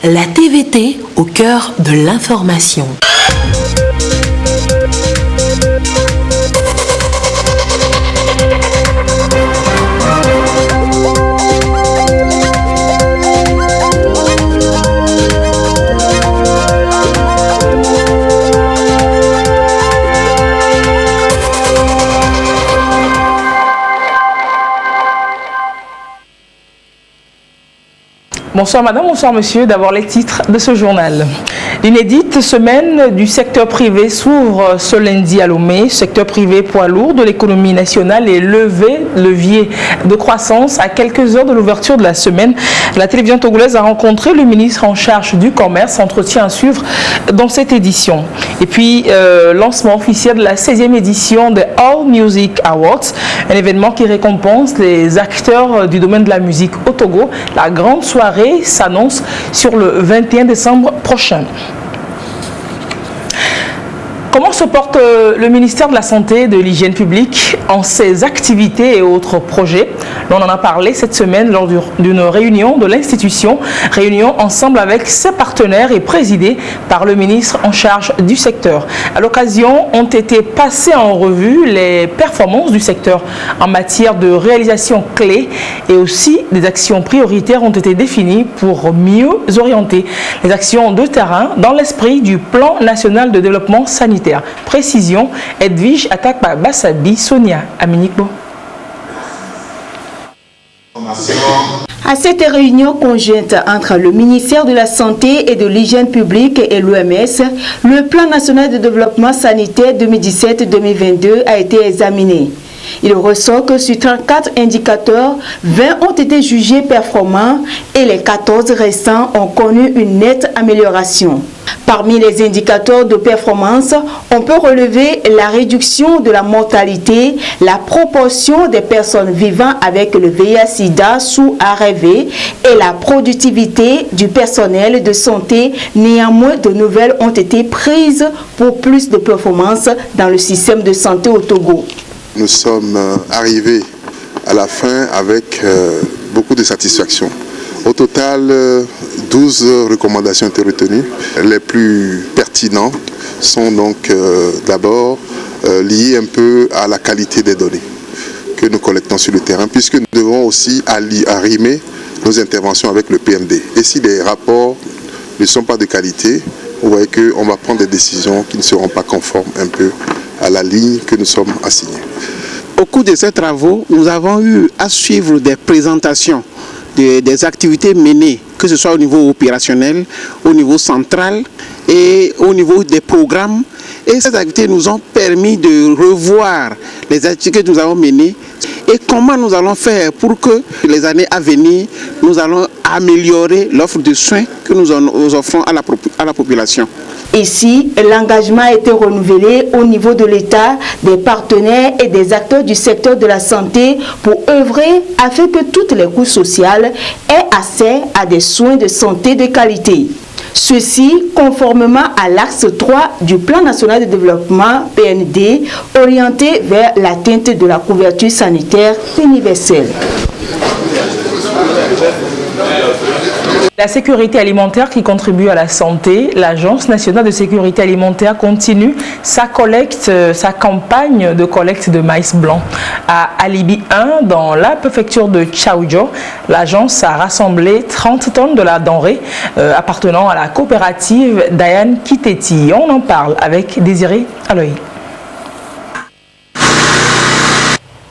La TVT au cœur de l'information. Bonsoir madame, bonsoir monsieur. D'abord les titres de ce journal. L'inédite semaine du secteur privé s'ouvre ce lundi à Lomé. Secteur privé poids lourd de l'économie nationale et levier de croissance. À quelques heures de l'ouverture de la semaine, la télévision togolaise a rencontré le ministre en charge du commerce. Entretien à suivre dans cette édition. Et puis, lancement officiel de la 16e édition des All Music Awards, un événement qui récompense les acteurs du domaine de la musique au Togo. La grande soirée s'annonce sur le 21 décembre prochain. Comment se porte le ministère de la Santé et de l'Hygiène publique en ses activités et autres projets? On en a parlé cette semaine lors d'une réunion de l'institution, réunion ensemble avec ses partenaires et présidée par le ministre en charge du secteur. À l'occasion, ont été passées en revue les performances du secteur en matière de réalisation clé et aussi des actions prioritaires ont été définies pour mieux orienter les actions de terrain dans l'esprit du plan national de développement sanitaire. Précision, Edwige Atakba Bassabi, Sonia Aminikbo. À cette réunion conjointe entre le ministère de la Santé et de l'Hygiène publique et l'OMS, le plan national de développement sanitaire 2017-2022 a été examiné. Il ressort que sur 34 indicateurs, 20 ont été jugés performants et les 14 restants ont connu une nette amélioration. Parmi les indicateurs de performance, on peut relever la réduction de la mortalité, la proportion des personnes vivant avec le VIH/SIDA sous ARV et la productivité du personnel de santé. Néanmoins, de nouvelles ont été prises pour plus de performance dans le système de santé au Togo. Nous sommes arrivés à la fin avec beaucoup de satisfaction. Au total, 12 recommandations ont été retenues. Les plus pertinentes sont donc d'abord liées un peu à la qualité des données que nous collectons sur le terrain, puisque nous devons aussi arrimer nos interventions avec le PMD. Et si les rapports ne sont pas de qualité, vous voyez qu'on va prendre des décisions qui ne seront pas conformes un peu à la ligne que nous sommes assignés. Au cours de ces travaux, nous avons eu à suivre des présentations des activités menées, que ce soit au niveau opérationnel, au niveau central et au niveau des programmes. Et ces activités nous ont permis de revoir les activités que nous avons menées et comment nous allons faire pour que les années à venir, nous allons améliorer l'offre de soins que nous offrons à la population. Ici, l'engagement a été renouvelé au niveau de l'État, des partenaires et des acteurs du secteur de la santé pour œuvrer afin que toutes les couches sociales aient accès à des soins de santé de qualité. Ceci conformément à l'axe 3 du plan national de développement PND orienté vers l'atteinte de la couverture sanitaire universelle. La sécurité alimentaire qui contribue à la santé, l'Agence nationale de sécurité alimentaire continue sa campagne de collecte de maïs blanc. À Alibi 1, dans la préfecture de Tchaoudjo, l'agence a rassemblé 30 tonnes de la denrée appartenant à la coopérative Dayan Kiteti. On en parle avec Désiré Aloï.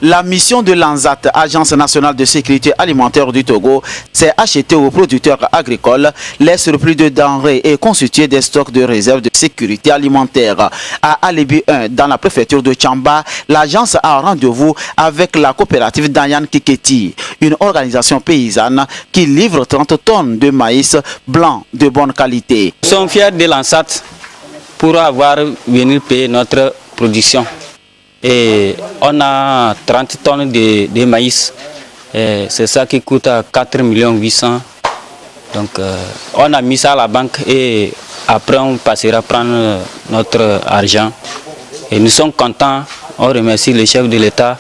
La mission de l'ANSAT, Agence nationale de sécurité alimentaire du Togo, c'est acheter aux producteurs agricoles les surplus de denrées et constituer des stocks de réserve de sécurité alimentaire. À Alibi 1, dans la préfecture de Tchamba, l'agence a rendez-vous avec la coopérative Dayan Kiteti, une organisation paysanne qui livre 30 tonnes de maïs blanc de bonne qualité. Nous sommes fiers de l'ANSAT pour avoir venu payer notre production. Et on a 30 tonnes de maïs. C'est ça qui coûte à 4 800 000. Donc on a mis ça à la banque et après on passera prendre notre argent. Et nous sommes contents. On remercie le chef de l'État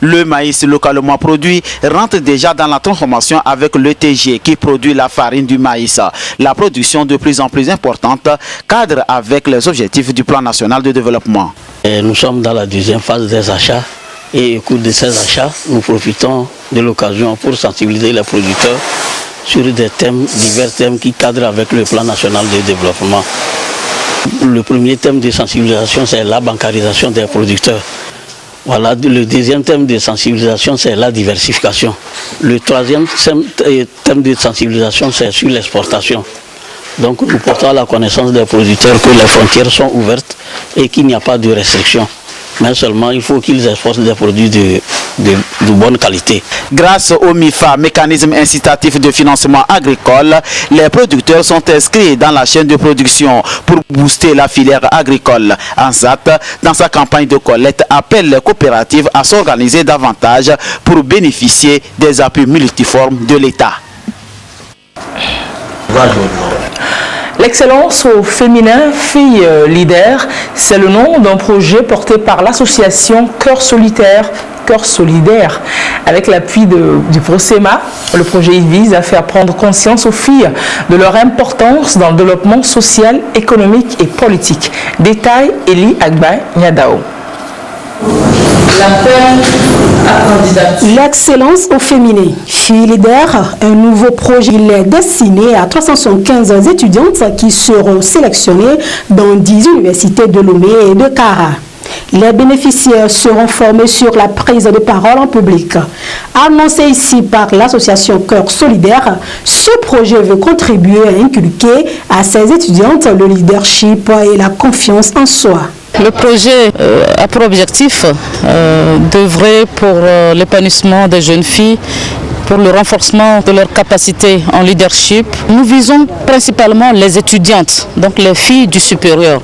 Le maïs localement produit rentre déjà dans la transformation avec l'ETG qui produit la farine du maïs. La production de plus en plus importante cadre avec les objectifs du plan national de développement. Nous sommes dans la deuxième phase des achats et au cours de ces achats, nous profitons de l'occasion pour sensibiliser les producteurs sur des thèmes, divers thèmes qui cadrent avec le plan national de développement. Le premier thème de sensibilisation, c'est la bancarisation des producteurs. Voilà, le deuxième thème de sensibilisation, c'est la diversification. Le troisième thème de sensibilisation, c'est sur l'exportation. Donc nous portons à la connaissance des producteurs que les frontières sont ouvertes et qu'il n'y a pas de restrictions. Mais seulement il faut qu'ils exportent des produits de bonne qualité. Grâce au MIFA, mécanisme incitatif de financement agricole, les producteurs sont inscrits dans la chaîne de production pour booster la filière agricole. ANSAT, dans sa campagne de collecte, appelle les coopératives à s'organiser davantage pour bénéficier des appuis multiformes de l'État. L'excellence au féminin, Filles Leaders, c'est le nom d'un projet porté par l'association Cœur Solidaire. Avec l'appui du PROSEMA, le projet vise à faire prendre conscience aux filles de leur importance dans le développement social, économique et politique. Détail, Eli Agba Nyadao. L'excellence au féminin. Filles Leaders, un nouveau projet, il est destiné à 375 étudiantes qui seront sélectionnées dans 10 universités de Lomé et de Kara. Les bénéficiaires seront formés sur la prise de parole en public. Annoncé ici par l'association Cœur Solidaire, ce projet veut contribuer à inculquer à ces étudiantes le leadership et la confiance en soi. Le projet a pour objectif d'œuvrer pour l'épanouissement des jeunes filles, pour le renforcement de leurs capacités en leadership. Nous visons principalement les étudiantes, donc les filles du supérieur.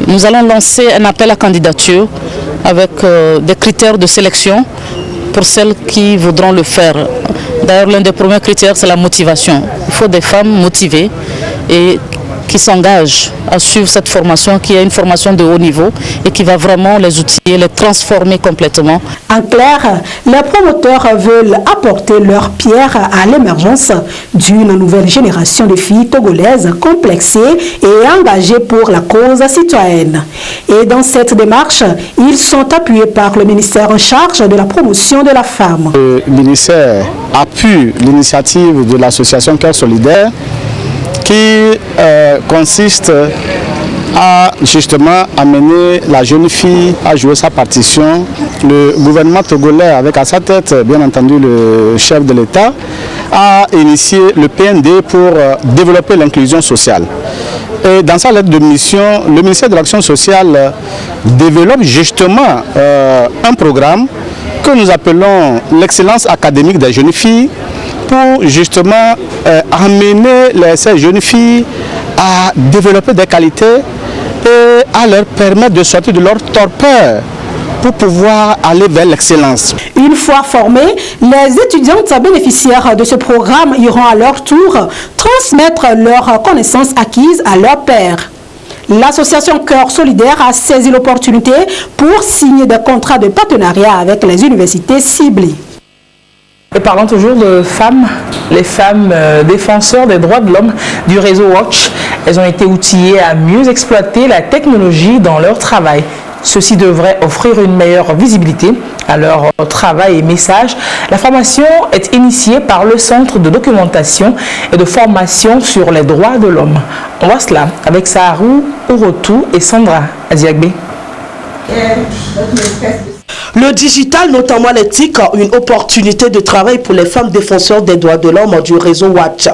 Nous allons lancer un appel à candidature avec des critères de sélection pour celles qui voudront le faire. D'ailleurs, l'un des premiers critères, c'est la motivation. Il faut des femmes motivées et qui s'engagent à suivre cette formation, qui est une formation de haut niveau et qui va vraiment les outiller, les transformer complètement. En clair, les promoteurs veulent apporter leur pierre à l'émergence d'une nouvelle génération de filles togolaises complexées et engagées pour la cause citoyenne. Et dans cette démarche, ils sont appuyés par le ministère en charge de la promotion de la femme. Le ministère appuie l'initiative de l'association Cœur Solidaire qui consiste à justement amener la jeune fille à jouer sa partition. Le gouvernement togolais, avec à sa tête bien entendu le chef de l'État, a initié le PND pour développer l'inclusion sociale. Et dans sa lettre de mission, le ministère de l'Action sociale développe justement un programme que nous appelons l'excellence académique des jeunes filles, pour justement amener ces jeunes filles à développer des qualités et à leur permettre de sortir de leur torpeur pour pouvoir aller vers l'excellence. Une fois formées, les étudiantes bénéficiaires de ce programme iront à leur tour transmettre leurs connaissances acquises à leurs pairs. L'association Cœur Solidaire a saisi l'opportunité pour signer des contrats de partenariat avec les universités ciblées. Et parlons toujours de femmes, les femmes défenseurs des droits de l'homme du réseau Watch. Elles ont été outillées à mieux exploiter la technologie dans leur travail. Ceci devrait offrir une meilleure visibilité à leur travail et message. La formation est initiée par le Centre de documentation et de formation sur les droits de l'homme. On voit cela avec Saharou Ourotou et Sandra Aziagbe. Le digital, notamment l'éthique, une opportunité de travail pour les femmes défenseurs des droits de l'homme du réseau Watch.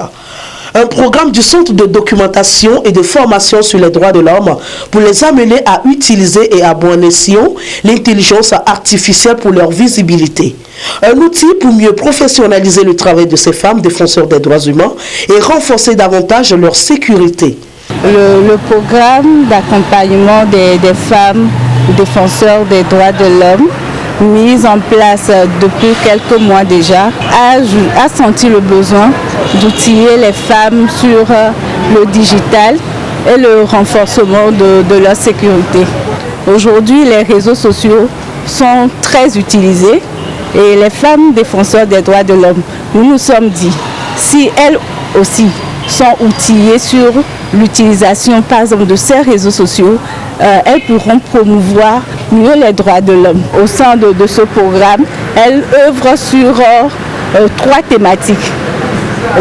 Un programme du Centre de documentation et de formation sur les droits de l'homme pour les amener à utiliser et à bon escient l'intelligence artificielle pour leur visibilité. Un outil pour mieux professionnaliser le travail de ces femmes défenseurs des droits humains et renforcer davantage leur sécurité. Le programme d'accompagnement des femmes défenseurs des droits de l'homme, mise en place depuis quelques mois déjà, a senti le besoin d'outiller les femmes sur le digital et le renforcement de leur sécurité. Aujourd'hui, les réseaux sociaux sont très utilisés Et les femmes défenseurs des droits de l'homme, nous nous sommes dit, si elles aussi sont outillées sur l'utilisation par exemple de ces réseaux sociaux, elles pourront promouvoir mieux les droits de l'homme. Au sein de ce programme, elles œuvrent sur 3 thématiques.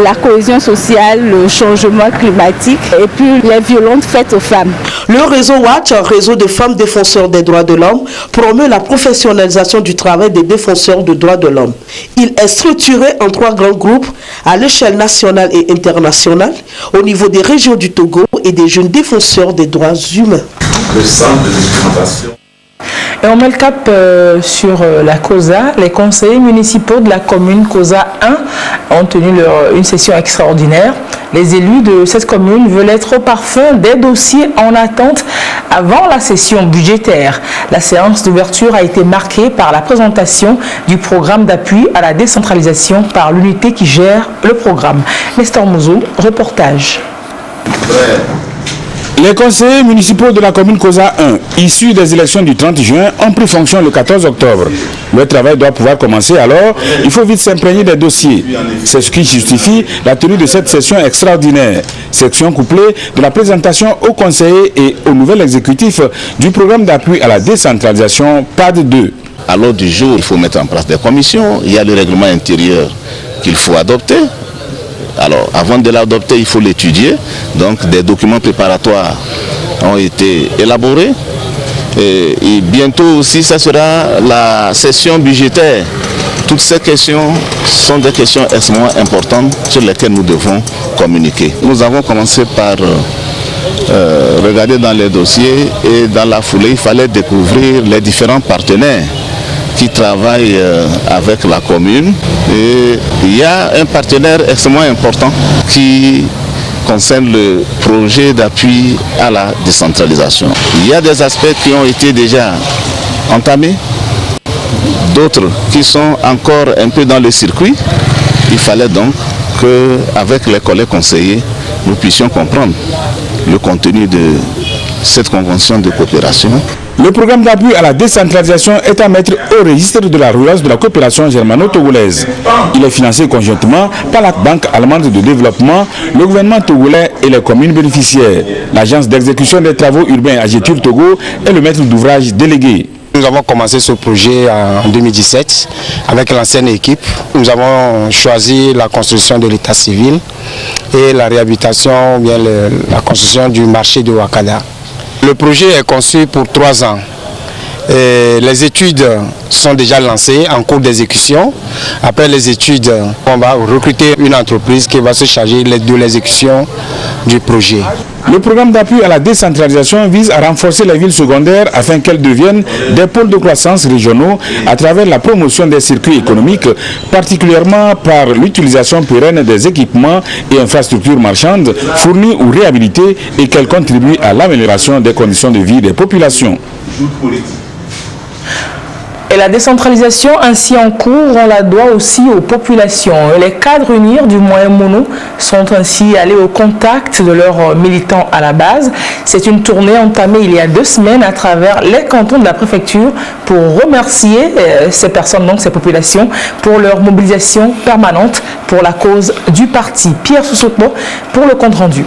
La cohésion sociale, le changement climatique et puis les violences faites aux femmes. Le réseau Watch, réseau de femmes défenseurs des droits de l'homme, promeut la professionnalisation du travail des défenseurs des droits de l'homme. Il est structuré en 3 grands groupes à l'échelle nationale et internationale, au niveau des régions du Togo et des jeunes défenseurs des droits humains. Le centre de documentation. Et on met le cap sur la COSA. Les conseillers municipaux de la commune COSA 1 ont tenu une session extraordinaire. Les élus de cette commune veulent être au parfum des dossiers en attente avant la session budgétaire. La séance d'ouverture a été marquée par la présentation du programme d'appui à la décentralisation par l'unité qui gère le programme. Nestor Mouzou, reportage. Les conseillers municipaux de la commune COSA 1, issus des élections du 30 juin, ont pris fonction le 14 octobre. Le travail doit pouvoir commencer, alors il faut vite s'imprégner des dossiers. C'est ce qui justifie la tenue de cette session extraordinaire. Section couplée de la présentation aux conseillers et au nouvel exécutif du programme d'appui à la décentralisation PAD 2. À l'ordre du jour, il faut mettre en place des commissions. Il y a le règlement intérieur qu'il faut adopter. Alors, avant de l'adopter, il faut l'étudier. Donc, des documents préparatoires ont été élaborés. Et bientôt aussi, ça sera la session budgétaire. Toutes ces questions sont des questions extrêmement importantes sur lesquelles nous devons communiquer. Nous avons commencé par regarder dans les dossiers et dans la foulée, il fallait découvrir les différents partenaires qui travaillent avec la commune. Et il y a un partenaire extrêmement important qui concerne le projet d'appui à la décentralisation. Il y a des aspects qui ont été déjà entamés, d'autres qui sont encore un peu dans le circuit. Il fallait donc qu'avec les collègues conseillers, nous puissions comprendre le contenu de cette convention de coopération. Le programme d'appui à la décentralisation est à mettre au registre de la relance de la coopération germano-togolaise. Il est financé conjointement par la Banque allemande de développement, le gouvernement togolais et les communes bénéficiaires. L'agence d'exécution des travaux urbains AGETUR Togo est le maître d'ouvrage délégué. Nous avons commencé ce projet en 2017 avec l'ancienne équipe. Nous avons choisi la construction de l'état civil et la réhabilitation, bien la construction du marché de Wakada. Le projet est conçu pour 3 ans. Et les études sont déjà lancées en cours d'exécution. Après les études, on va recruter une entreprise qui va se charger de l'exécution du projet. Le programme d'appui à la décentralisation vise à renforcer les villes secondaires afin qu'elles deviennent des pôles de croissance régionaux à travers la promotion des circuits économiques, particulièrement par l'utilisation pérenne des équipements et infrastructures marchandes fournis ou réhabilités et qu'elles contribuent à l'amélioration des conditions de vie des populations. Et la décentralisation ainsi en cours, on la doit aussi aux populations. Les cadres UNIR du Moyen Mono sont ainsi allés au contact de leurs militants à la base. C'est une tournée entamée il y a 2 semaines à travers les cantons de la préfecture pour remercier ces personnes, donc ces populations, pour leur mobilisation permanente pour la cause du parti. Pierre Soussopo pour le compte-rendu.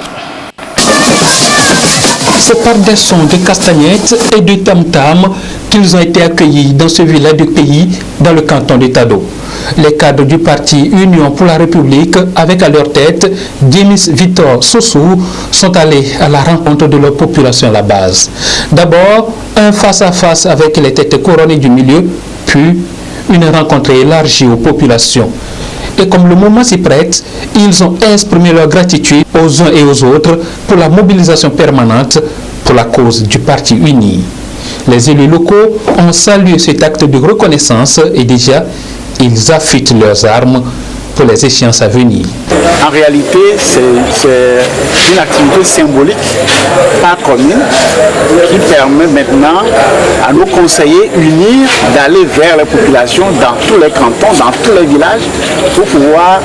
C'est par des sons de castagnettes et de tam-tam qu'ils ont été accueillis dans ce village du pays, dans le canton de Tado. Les cadres du parti Union pour la République, avec à leur tête Demis Victor Sossou, sont allés à la rencontre de leur population à la base. D'abord, un face-à-face avec les têtes couronnées du milieu, puis une rencontre élargie aux populations. Et comme le moment s'y prête, ils ont exprimé leur gratitude aux uns et aux autres pour la mobilisation permanente pour la cause du parti uni. Les élus locaux ont salué cet acte de reconnaissance et déjà, ils affûtent leurs armes pour les échéances à venir. En réalité, c'est une activité symbolique par commune qui permet maintenant à nos conseillers unis d'aller vers les populations dans tous les cantons, dans tous les villages pour pouvoir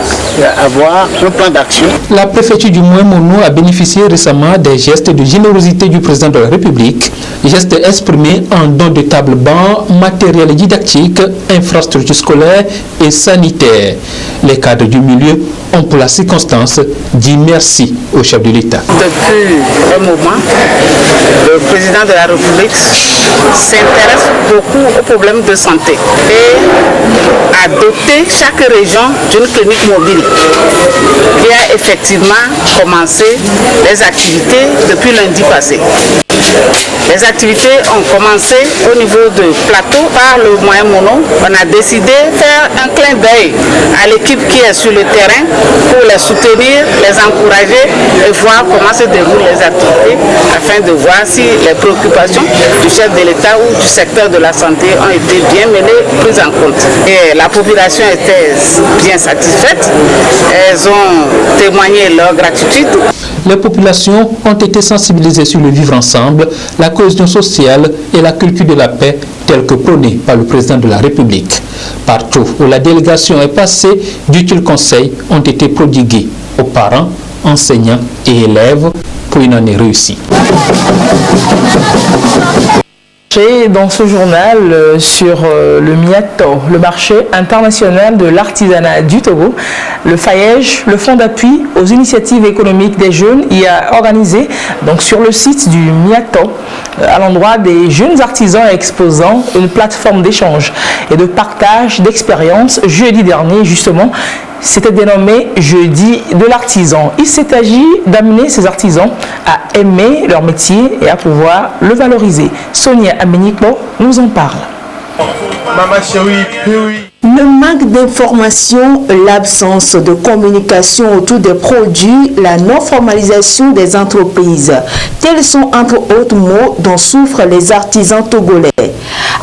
avoir un plan d'action. La préfecture du Moyen-Mono a bénéficié récemment des gestes de générosité du président de la République, gestes exprimés en dons de table-banc, matériel didactique, infrastructures scolaires et sanitaires. Les cadres du milieu ont pour la circonstance dit merci au chef de l'État. Depuis un moment, le président de la République s'intéresse beaucoup aux problèmes de santé et a doté chaque région d'une clinique mobile qui a effectivement commencé les activités depuis lundi passé. Les activités ont commencé au niveau de plateau par le Moyen-Mono. On a décidé de faire un clin d'œil à l'équipe qui est sur le terrain pour les soutenir, les encourager et voir comment se déroulent les activités afin de voir si les préoccupations du chef de l'État ou du secteur de la santé ont été bien menées, prises en compte. Et la population était bien satisfaite. Elles ont témoigné leur gratitude. Les populations ont été sensibilisées sur le vivre ensemble, la cohésion sociale et la culture de la paix telle que prônée par le président de la République. Partout où la délégation est passée, d'utiles conseils ont été prodigués aux parents, enseignants et élèves pour une année réussie. Dans ce journal sur le MIATO, le marché international de l'artisanat du Togo, le FAEJ, le Fonds d'appui aux initiatives économiques des jeunes, y a organisé donc sur le site du MIATO, à l'endroit des jeunes artisans et exposants, une plateforme d'échange et de partage d'expériences jeudi dernier justement. C'était dénommé Jeudi de l'artisan. Il s'est agi d'amener ces artisans à aimer leur métier et à pouvoir le valoriser. Sonia Amenikbo nous en parle. Le manque d'information, l'absence de communication autour des produits, la non-formalisation des entreprises. Tels sont entre autres mots dont souffrent les artisans togolais.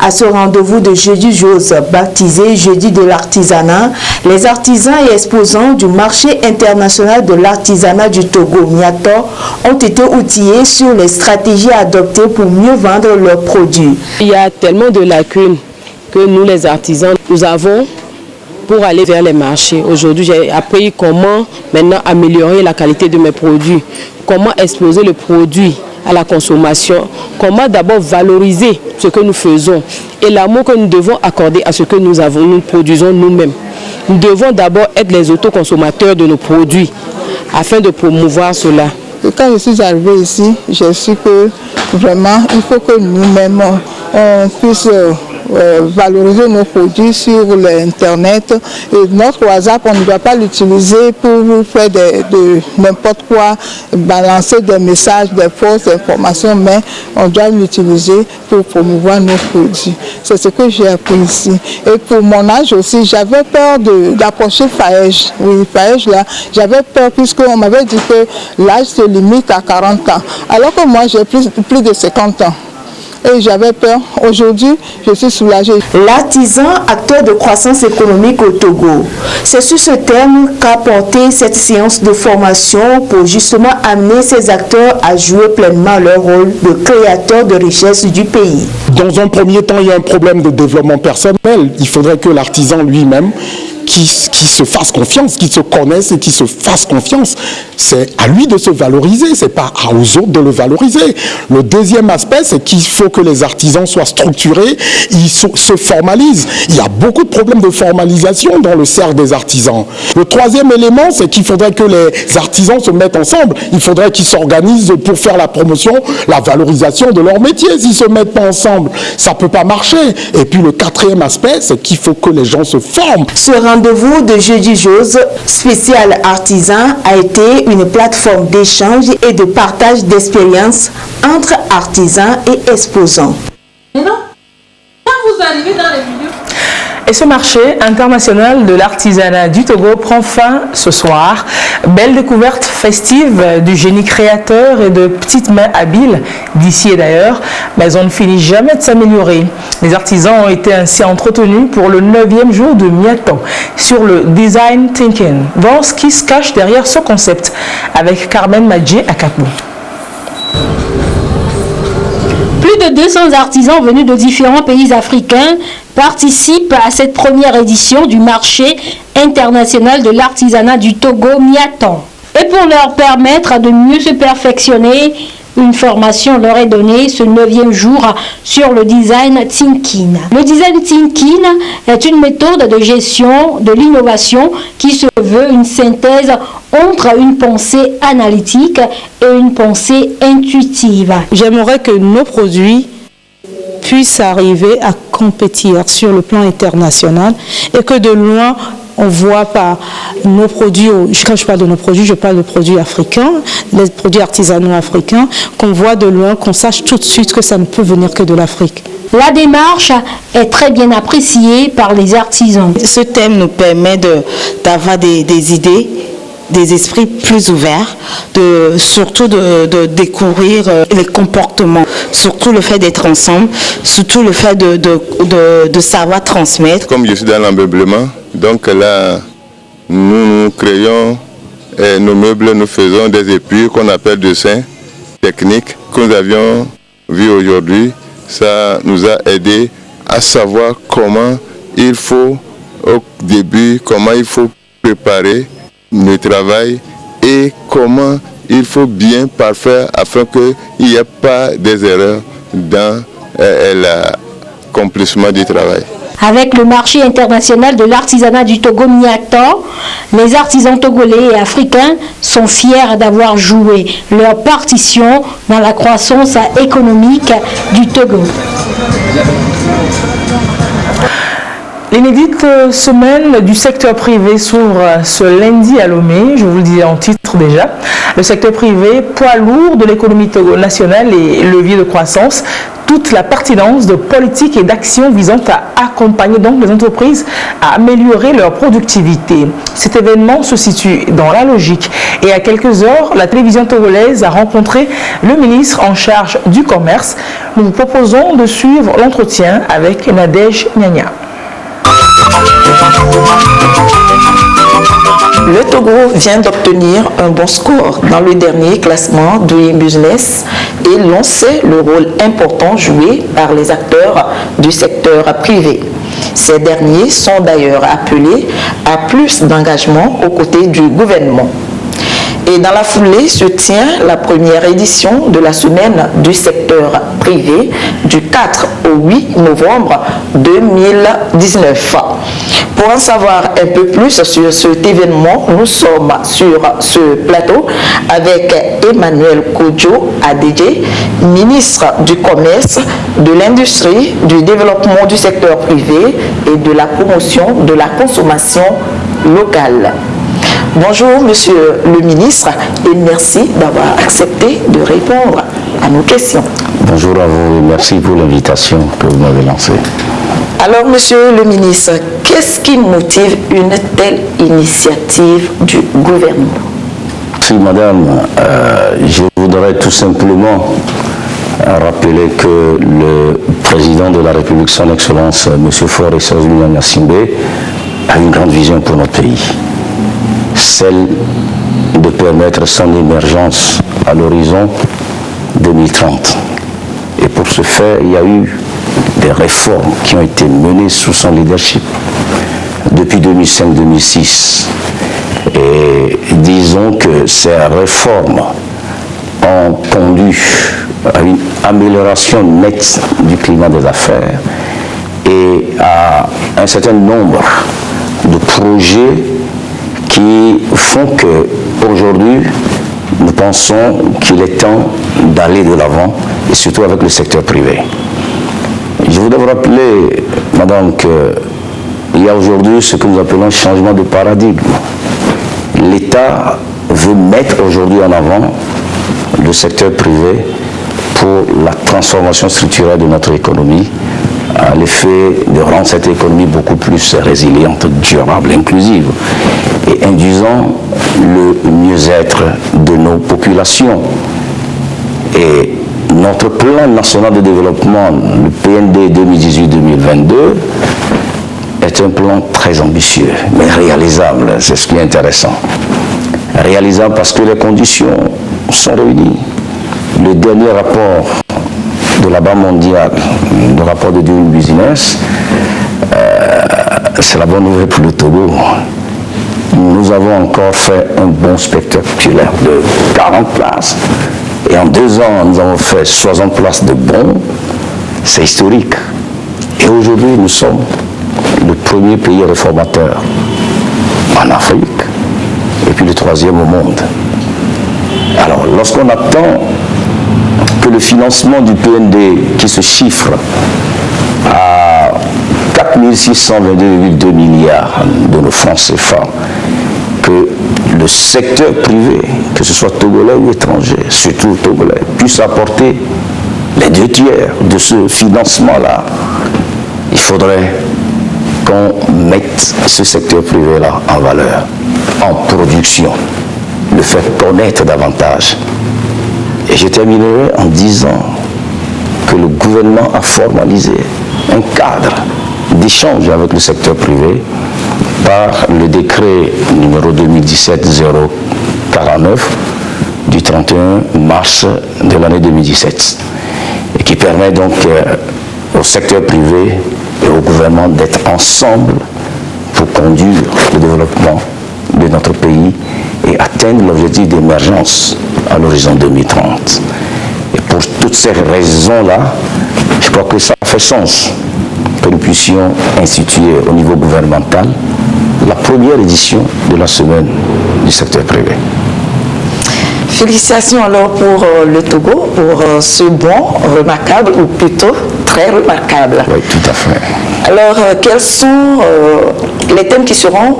À ce rendez-vous de jeudi Jose, baptisé Jeudi de l'artisanat, les artisans et exposants du marché international de l'artisanat du Togo, MIATO, ont été outillés sur les stratégies adoptées pour mieux vendre leurs produits. Il y a tellement de lacunes que nous les artisans, nous avons pour aller vers les marchés. Aujourd'hui, j'ai appris comment maintenant améliorer la qualité de mes produits, comment exposer le produit à la consommation, comment d'abord valoriser ce que nous faisons et l'amour que nous devons accorder à ce que nous avons, nous produisons nous-mêmes. Nous devons d'abord être les autoconsommateurs de nos produits afin de promouvoir cela. Quand je suis arrivée ici, j'ai su que vraiment il faut que nous-mêmes on puisse valoriser nos produits sur l'internet et notre WhatsApp, on ne doit pas l'utiliser pour faire de n'importe quoi, balancer des messages, des fausses informations, mais on doit l'utiliser pour promouvoir nos produits. C'est ce que j'ai appris ici. Et pour mon âge aussi, j'avais peur d'approcher FAEJ. Oui, FAEJ là, j'avais peur puisqu'on m'avait dit que l'âge se limite à 40 ans, alors que moi j'ai plus de 50 ans. Et j'avais peur. Aujourd'hui, je suis soulagée. L'artisan, acteur de croissance économique au Togo. C'est sur ce terme qu'a porté cette séance de formation pour justement amener ces acteurs à jouer pleinement leur rôle de créateur de richesse du pays. Dans un premier temps, il y a un problème de développement personnel. Il faudrait que l'artisan lui-même qui se fasse confiance, qui se connaisse et qui se fasse confiance. C'est à lui de se valoriser, c'est pas aux autres de le valoriser. Le deuxième aspect, c'est qu'il faut que les artisans soient structurés, ils se formalisent. Il y a beaucoup de problèmes de formalisation dans le cercle des artisans. Le troisième élément, c'est qu'il faudrait que les artisans se mettent ensemble. Il faudrait qu'ils s'organisent pour faire la promotion, la valorisation de leur métier. S'ils ne se mettent pas ensemble, ça ne peut pas marcher. Et puis le quatrième aspect, c'est qu'il faut que les gens se forment. Ce rendez-vous de jeudi Jose spécial artisan a été une plateforme d'échange et de partage d'expériences entre artisans et exposants. Et non, quand vous arrivez dans les milieux... Et ce marché international de l'artisanat du Togo prend fin ce soir. Belle découverte festive du génie créateur et de petites mains habiles d'ici et d'ailleurs, mais on ne finit jamais de s'améliorer. Les artisans ont été ainsi entretenus pour le 9e jour de Miatan sur le Design Thinking. Voir ce qui se cache derrière ce concept avec Carmen Madjé à Capou. Plus de 200 artisans venus de différents pays africains participent à cette première édition du marché international de l'artisanat du Togo Miatan. Et pour leur permettre de mieux se perfectionner, une formation leur est donnée ce 9e jour sur le Design Thinking. Le Design Thinking est une méthode de gestion de l'innovation qui se veut une synthèse entre une pensée analytique et une pensée intuitive. J'aimerais que nos produits puissent arriver à compétir sur le plan international et que de loin, on voit pas nos produits, quand je parle de nos produits, je parle de produits africains, les produits artisanaux africains, qu'on voit de loin, qu'on sache tout de suite que ça ne peut venir que de l'Afrique. La démarche est très bien appréciée par les artisans. Ce thème nous permet d'avoir des idées, des esprits plus ouverts, surtout de découvrir les comportements, surtout le fait d'être ensemble, surtout le fait de savoir transmettre. Comme je suis dans l'ameublement, donc là, nous créons nos meubles, nous faisons des épuis qu'on appelle dessins techniques que nous avions vu aujourd'hui. Ça nous a aidé à savoir comment il faut, au début, comment il faut préparer le travail et comment il faut bien parfaire afin qu'il n'y ait pas des erreurs dans l'accomplissement du travail. Avec le marché international de l'artisanat du Togo Miatan, les artisans togolais et africains sont fiers d'avoir joué leur partition dans la croissance économique du Togo. L'inédite semaine du secteur privé s'ouvre ce lundi à Lomé, je vous le disais en titre déjà. Le secteur privé, poids lourd de l'économie nationale et levier de croissance, toute la pertinence de politiques et d'actions visant à accompagner donc les entreprises à améliorer leur productivité. Cet événement se situe dans la logique et à quelques heures, la télévision togolaise a rencontré le ministre en charge du commerce. Nous vous proposons de suivre l'entretien avec Nadège Nyanya. Le Togo vient d'obtenir un bon score dans le dernier classement Doing Business et l'on sait le rôle important joué par les acteurs du secteur privé. Ces derniers sont d'ailleurs appelés à plus d'engagement aux côtés du gouvernement. Et dans la foulée se tient la première édition de la semaine du secteur privé du 4 au 8 novembre 2019. Pour en savoir un peu plus sur cet événement, nous sommes sur ce plateau avec Emmanuel Kodjo Adedje, ministre du Commerce, de l'Industrie, du Développement du secteur privé et de la promotion de la consommation locale. Bonjour Monsieur le ministre et merci d'avoir accepté de répondre à nos questions. Bonjour à vous et merci pour l'invitation que vous m'avez lancée. Alors Monsieur le ministre, qu'est-ce qui motive une telle initiative du gouvernement? Merci Madame, je voudrais tout simplement rappeler que le président de la République, son Excellence M. Faure Sazoulian Simbe, a une grande vision pour notre pays. Celle de permettre son émergence à l'horizon 2030. Et pour ce faire, il y a eu des réformes qui ont été menées sous son leadership depuis 2005-2006. Et disons que ces réformes ont conduit à une amélioration nette du climat des affaires et à un certain nombre de projets qui font qu'aujourd'hui, nous pensons qu'il est temps d'aller de l'avant, et surtout avec le secteur privé. Je voudrais vous rappeler, Madame, qu'il y a aujourd'hui ce que nous appelons un changement de paradigme. L'État veut mettre aujourd'hui en avant le secteur privé pour la transformation structurelle de notre économie à l'effet de rendre cette économie beaucoup plus résiliente, durable, inclusive et induisant le mieux-être de nos populations. Et notre plan national de développement, le PND 2018-2022, est un plan très ambitieux, mais réalisable, c'est ce qui est intéressant. Réalisable parce que les conditions sont réunies. Le dernier rapport de la Banque mondiale, le rapport de Doing Business, c'est la bonne nouvelle pour le Togo. Nous avons encore fait un bond spectaculaire de 40 places. Et en 2 ans, nous avons fait 60 places de bond. C'est historique. Et aujourd'hui, nous sommes le premier pays réformateur en Afrique et puis le 3e au monde. Alors, lorsqu'on attend que le financement du PND, qui se chiffre à 4 622,2 milliards de nos francs CFA, que le secteur privé, que ce soit togolais ou étranger, surtout togolais, puisse apporter les 2 tiers de ce financement-là, il faudrait qu'on mette ce secteur privé-là en valeur, en production, le faire connaître davantage. Et je terminerai en disant que le gouvernement a formalisé un cadre d'échange avec le secteur privé par le décret numéro 2017-049 du 31 mars de l'année 2017 et qui permet donc au secteur privé et au gouvernement d'être ensemble pour conduire le développement de notre pays et atteindre l'objectif d'émergence à l'horizon 2030. Et pour toutes ces raisons-là, je crois que ça fait sens que nous puissions instituer au niveau gouvernemental la première édition de la semaine du secteur privé. Félicitations alors pour le Togo, pour ce bond remarquable, ou plutôt très remarquable. Oui, tout à fait. Alors, quels sont les thèmes qui seront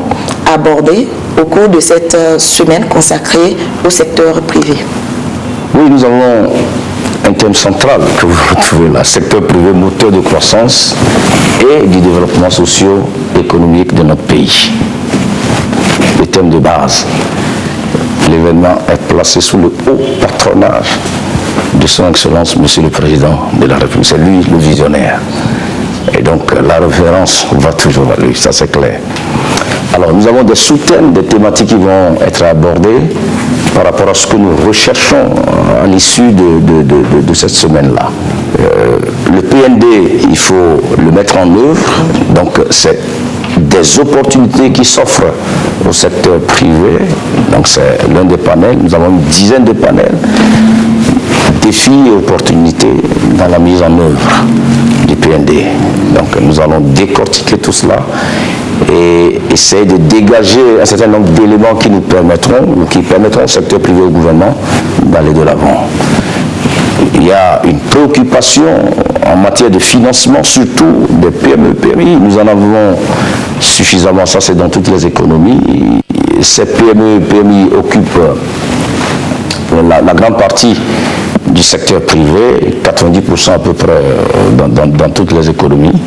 abordés au cours de cette semaine consacrée au secteur privé? Oui, nous avons un thème central que vous retrouvez là, secteur privé moteur de croissance et du développement socio-économique de notre pays. Le thème de base. L'événement est placé sous le haut patronage de son Excellence, Monsieur le Président de la République. C'est lui le visionnaire. Et donc la référence va toujours à lui, ça c'est clair. Alors nous avons des sous-thèmes, des thématiques qui vont être abordées par rapport à ce que nous recherchons à l'issue de cette semaine-là. Le PND, il faut le mettre en œuvre, donc c'est des opportunités qui s'offrent au secteur privé, donc c'est l'un des panels, nous avons une dizaine de panels, défis et opportunités dans la mise en œuvre du PND. Donc nous allons décortiquer tout cela et essayer de dégager un certain nombre d'éléments qui nous permettront, ou qui permettront au secteur privé et au gouvernement d'aller de l'avant. Il y a une préoccupation en matière de financement, surtout des PME, PMI. Nous en avons suffisamment, ça c'est dans toutes les économies. Ces PME, PMI occupent la grande partie du secteur privé, 90% à peu près dans toutes les économies.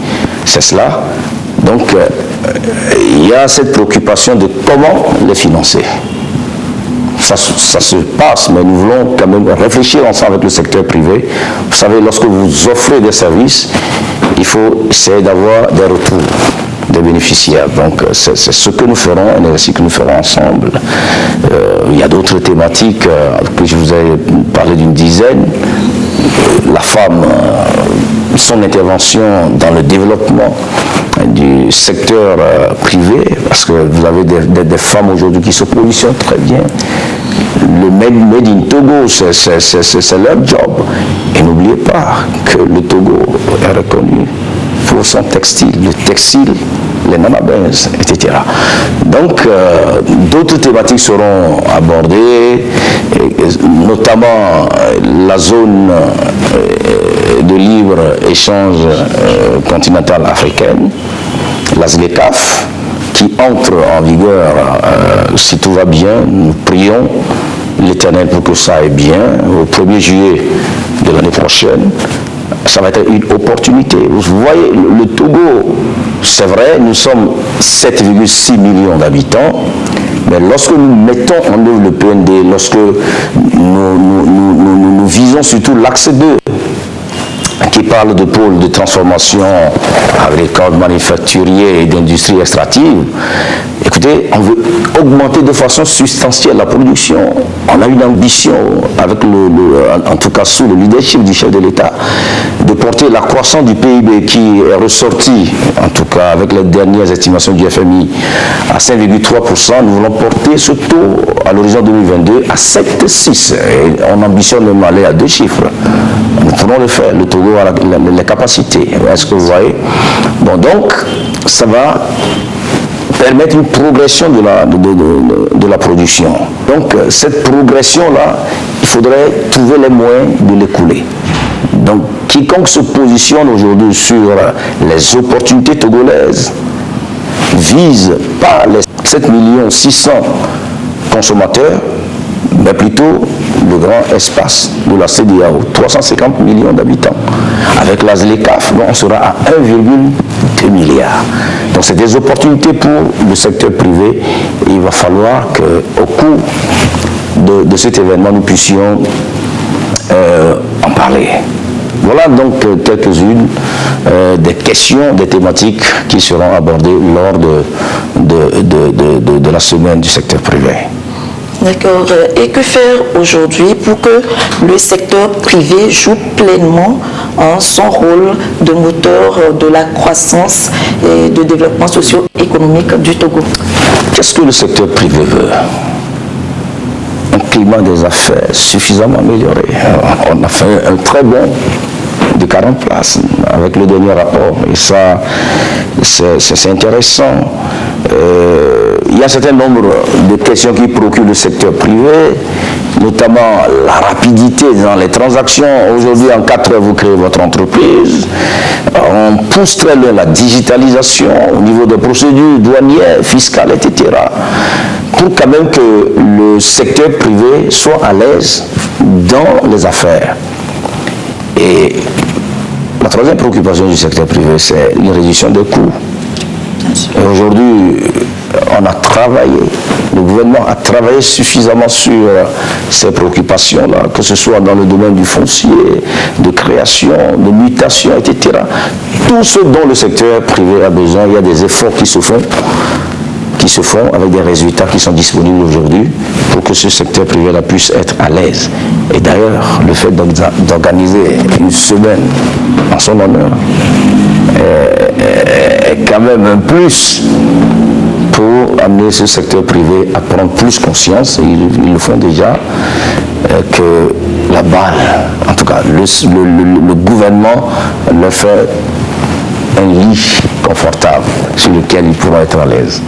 C'est cela. Donc, il y a cette préoccupation de comment les financer. Ça se passe, mais nous voulons quand même réfléchir ensemble avec le secteur privé. Vous savez, lorsque vous offrez des services, il faut essayer d'avoir des retours des bénéficiaires. Donc, c'est ce que nous ferons, un exercice que nous ferons ensemble. Il y a d'autres thématiques que je vous ai parlé d'une dizaine. La femme, son intervention dans le développement du secteur privé, parce que vous avez des femmes aujourd'hui qui se positionnent très bien. Le Made in Togo, c'est leur job. Et n'oubliez pas que le Togo est reconnu pour son textile, le textile, les nanabins, etc. Donc, d'autres thématiques seront abordées, notamment la zone de libre-échange continentale africaine, la ZLECAf, qui entre en vigueur, si tout va bien, nous prions l'Éternel pour que ça aille bien, au 1er juillet de l'année prochaine, ça va être une opportunité. Vous voyez, le Togo, c'est vrai, nous sommes 7,6 millions d'habitants, mais lorsque nous mettons en œuvre le PND, lorsque nous visons surtout l'axe 2, qui parle de pôles de transformation agricole, manufacturier et d'industrie extractive, écoutez, on veut augmenter de façon substantielle la production. On a une ambition, avec en tout cas sous le leadership du chef de l'État, de porter la croissance du PIB qui est ressortie, en tout cas avec les dernières estimations du FMI, à 5,3%. Nous voulons porter ce taux à l'horizon 2022 à 7,6%. Et on ambitionne même aller à 2 chiffres. Nous pourrons le faire. Le Togo a les capacités. Est-ce que vous voyez? Bon, donc, ça va permettre une progression de la production. Donc, cette progression-là, il faudrait trouver les moyens de l'écouler. Donc, quiconque se positionne aujourd'hui sur les opportunités togolaises vise pas les 7 600 000 consommateurs, mais plutôt le grand espace de la CEDEAO, 350 millions d'habitants. Avec la ZLECAf, on sera à 1,2 milliard. Donc c'est des opportunités pour le secteur privé et il va falloir qu'au cours de cet événement, nous puissions en parler. Voilà donc quelques-unes des questions, des thématiques qui seront abordées lors de la semaine du secteur privé. D'accord. Et que faire aujourd'hui pour que le secteur privé joue pleinement son rôle de moteur de la croissance et de développement socio-économique du Togo? Qu'est-ce que le secteur privé veut? Un climat des affaires suffisamment amélioré. On a fait un très bon de 40 places avec le dernier rapport. Et ça, c'est intéressant. Il y a un certain nombre de questions qui préoccupent le secteur privé, notamment la rapidité dans les transactions. Aujourd'hui, en 4 heures, vous créez votre entreprise. On pousse très loin la digitalisation au niveau des procédures douanières, fiscales, etc. Pour quand même que le secteur privé soit à l'aise dans les affaires. Et la troisième préoccupation du secteur privé, c'est une réduction des coûts. Et aujourd'hui, on a travaillé, le gouvernement a travaillé suffisamment sur ces préoccupations-là, que ce soit dans le domaine du foncier, de création, de mutation, etc. Tout ce dont le secteur privé a besoin, il y a des efforts qui se font avec des résultats qui sont disponibles aujourd'hui pour que ce secteur privé-là puisse être à l'aise. Et d'ailleurs, le fait d'organiser une semaine en son honneur est quand même un plus pour amener ce secteur privé à prendre plus conscience, et ils le font déjà, que la balle, en tout cas le gouvernement leur fait un lit confortable sur lequel ils pourront être à l'aise.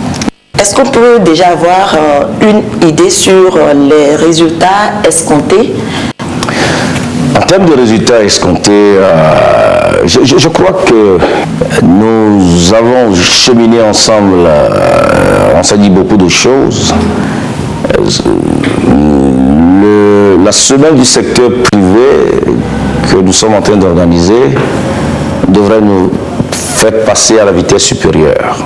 Est-ce qu'on peut déjà avoir une idée sur les résultats escomptés? En termes de résultats escomptés, je crois que nous avons cheminé ensemble, on s'est dit beaucoup de choses. La semaine du secteur privé que nous sommes en train d'organiser devrait nous faire passer à la vitesse supérieure.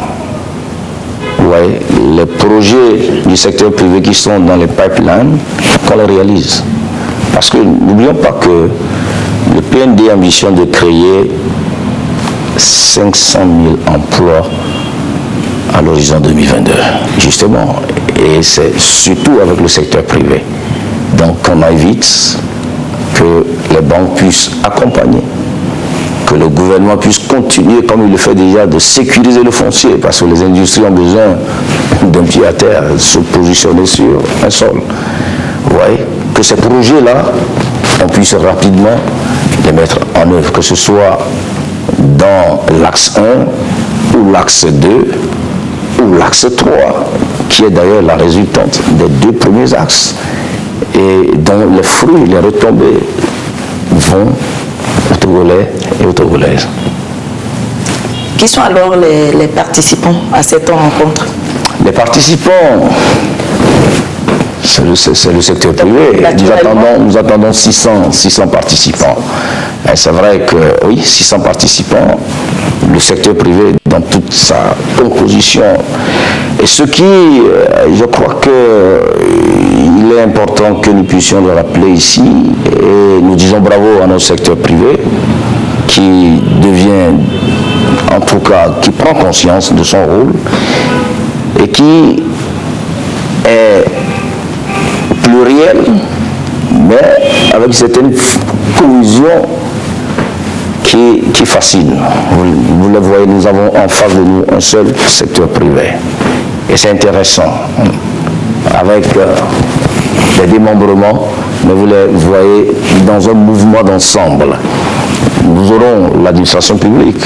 Ouais, les projets du secteur privé qui sont dans les pipelines, qu'on les réalise. Parce que n'oublions pas que le PND ambitionne de créer 500 000 emplois à l'horizon 2022, justement. Et c'est surtout avec le secteur privé. Donc on invite que les banques puissent accompagner, que le gouvernement puisse continuer, comme il le fait déjà, de sécuriser le foncier, parce que les industries ont besoin d'un pied à terre, de se positionner sur un sol. Vous voyez, que ces projets-là, on puisse rapidement les mettre en œuvre, que ce soit dans l'axe 1 ou l'axe 2 ou l'axe 3, qui est d'ailleurs la résultante des 2 premiers axes, et dont les fruits, les retombées vont aux Togolais et aux Togolaises. Qui sont alors les participants à cette rencontre? Les participants, c'est le secteur privé. Nous attendons 600 participants. C'est vrai que, oui, 600 participants, le secteur privé dans toute sa composition. Et ce qui, je crois qu'il est important que nous puissions le rappeler ici, et nous disons bravo à notre secteur privé, qui devient, en tout cas, qui prend conscience de son rôle, et qui est pluriel, mais avec une certaine cohésion qui fascine. Vous le voyez, nous avons en face de nous un seul secteur privé. Et c'est intéressant, avec des démembrements, mais vous les voyez dans un mouvement d'ensemble. Nous aurons l'administration publique.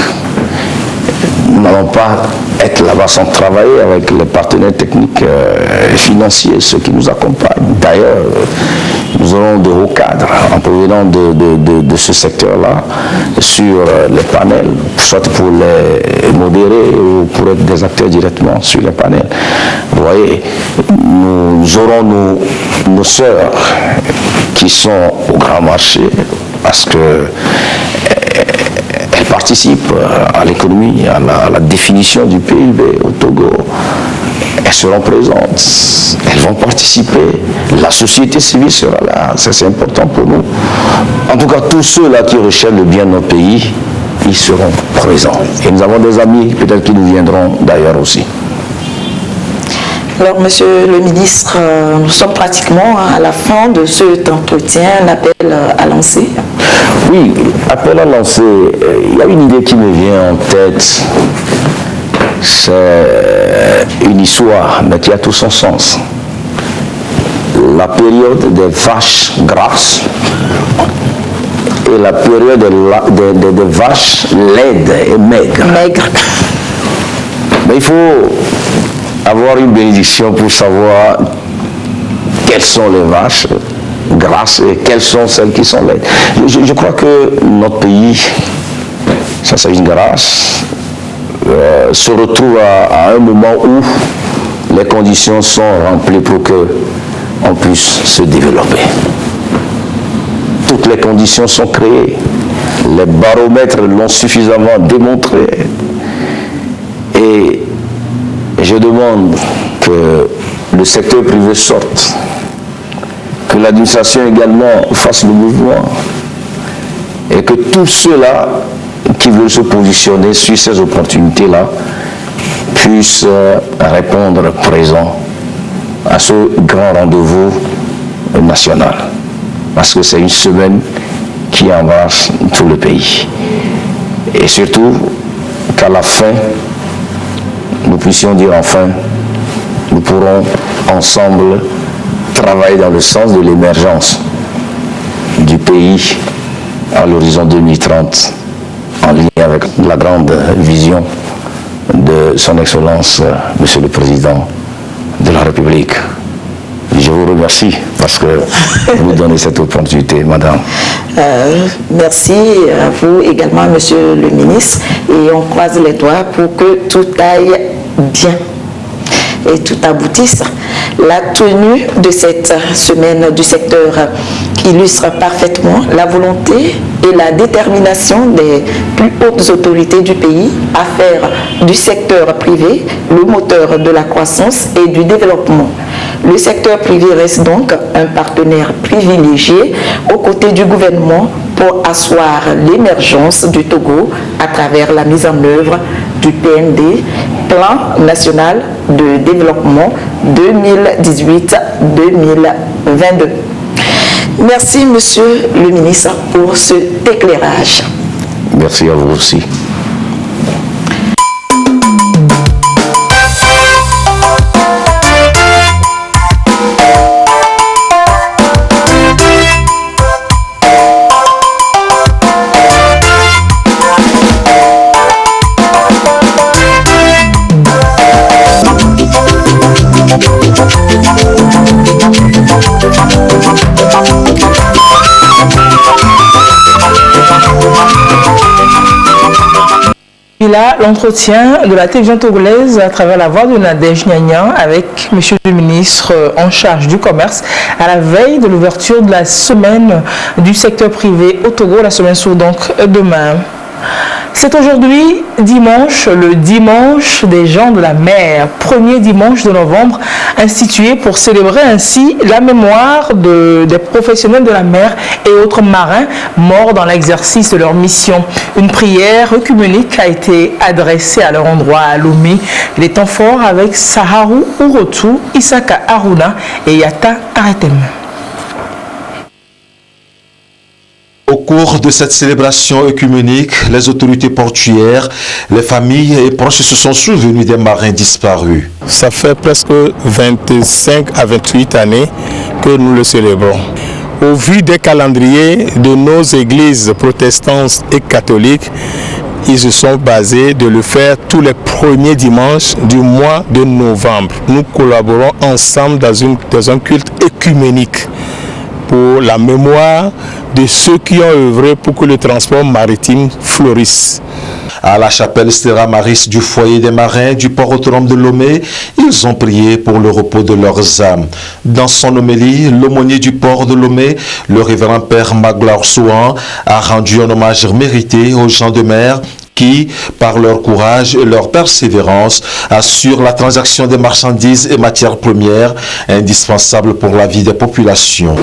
Nous n'allons pas être là-bas sans travailler avec les partenaires techniques et financiers, ceux qui nous accompagnent. D'ailleurs, nous aurons de hauts cadres en provenant de ce secteur-là sur les panels, soit pour les modérer ou pour être des acteurs directement sur les panels. Vous voyez, nous aurons nos sœurs qui sont au grand marché parce que elles participent à l'économie, à la définition du PIB au Togo. Elles seront présentes, elles vont participer, la société civile sera là, c'est important pour nous. En tout cas, tous ceux-là qui recherchent le bien de notre pays, ils seront présents. Et nous avons des amis, peut-être qui nous viendront d'ailleurs aussi. Alors, Monsieur le ministre, nous sommes pratiquement à la fin de cet entretien, l'appel à lancer. Oui, appel à lancer. Il y a une idée qui me vient en tête. C'est une histoire, mais qui a tout son sens. La période des vaches grasses et la période des vaches laides et maigres. Mais il faut avoir une bénédiction pour savoir quelles sont les vaches grasses et quelles sont celles qui sont laides. Je crois que notre pays, ça c'est une grâce, se retrouve à un moment où les conditions sont remplies pour qu'on puisse se développer. Toutes les conditions sont créées. Les baromètres l'ont suffisamment démontré. Et je demande que le secteur privé sorte, que l'administration également fasse le mouvement et que tous ceux-là qui veulent se positionner sur ces opportunités-là puissent répondre présent à ce grand rendez-vous national. Parce que c'est une semaine qui embrasse tout le pays. Et surtout qu'à la fin, nous puissions dire enfin, nous pourrons ensemble travailler dans le sens de l'émergence du pays à l'horizon 2030, en lien avec la grande vision de son Excellence, Monsieur le Président de la République. Je vous remercie parce que vous nous donnez cette opportunité, Madame. Merci à vous également, Monsieur le ministre, et on croise les doigts pour que tout aille bien et tout aboutisse. La tenue de cette semaine du secteur illustre parfaitement la volonté et la détermination des plus hautes autorités du pays à faire du secteur privé le moteur de la croissance et du développement. Le secteur privé reste donc un partenaire privilégié aux côtés du gouvernement pour asseoir l'émergence du Togo à travers la mise en œuvre du PND, Plan national de développement 2018-2022. Merci, Monsieur le ministre, pour cet éclairage. Merci à vous aussi. là l'entretien de la télévision togolaise à travers la voix de Nadège Niagnan avec M. le ministre en charge du commerce à la veille de l'ouverture de la semaine du secteur privé au Togo. La semaine s'ouvre donc demain. C'est aujourd'hui dimanche, le dimanche des gens de la mer, premier dimanche de novembre, institué pour célébrer ainsi la mémoire des professionnels de la mer et autres marins morts dans l'exercice de leur mission. Une prière œcuménique a été adressée à leur endroit à Lomé. Les temps forts avec Saharu Urotu, Isaka Aruna et Yata Aretem. Au cours de cette célébration œcuménique, les autorités portuaires, les familles et proches se sont souvenus des marins disparus. Ça fait presque 25 à 28 années que nous le célébrons. Au vu des calendriers de nos églises protestantes et catholiques, ils se sont basés de le faire tous les premiers dimanches du mois de novembre. Nous collaborons ensemble dans un culte œcuménique pour la mémoire de ceux qui ont œuvré pour que le transport maritime fleurisse. À la chapelle Stella Maris du foyer des marins du port autonome de Lomé, ils ont prié pour le repos de leurs âmes. Dans son homélie, l'aumônier du port de Lomé, le révérend père Magloire Souan, a rendu un hommage mérité aux gens de mer qui, par leur courage et leur persévérance, assurent la transaction des marchandises et matières premières indispensables pour la vie des populations.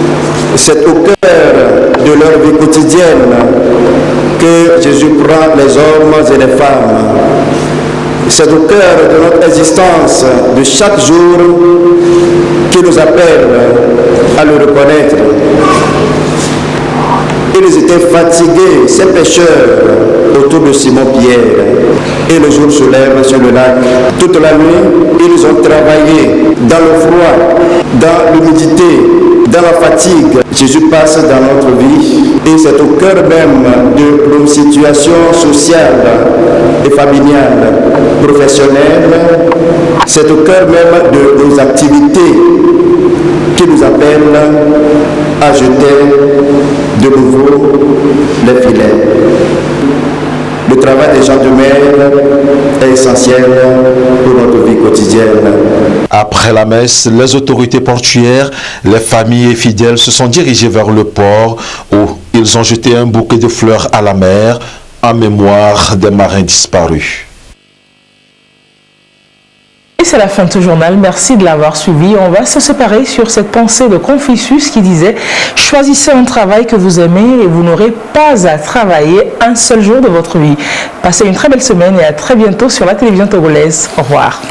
C'est au cœur de leur vie quotidienne que Jésus prend les hommes et les femmes. C'est au cœur de notre existence de chaque jour qui nous appelle à le reconnaître. Ils étaient fatigués, ces pêcheurs, autour de Simon-Pierre. Et le jour se lève sur le lac. Toute la nuit, ils ont travaillé dans le froid, dans l'humidité, dans la fatigue. Jésus passe dans notre vie et c'est au cœur même de nos situations sociales et familiales, professionnelles. C'est au cœur même de nos activités qui nous appellent à jeter de nouveau les filets. Le travail des gens de mer est essentiel pour notre vie quotidienne. Après la messe, les autorités portuaires, les familles et fidèles se sont dirigés vers le port où ils ont jeté un bouquet de fleurs à la mer en mémoire des marins disparus. Et c'est la fin de ce journal. Merci de l'avoir suivi. On va se séparer sur cette pensée de Confucius qui disait « Choisissez un travail que vous aimez et vous n'aurez pas à travailler un seul jour de votre vie. » Passez une très belle semaine et à très bientôt sur la télévision togolaise. Au revoir.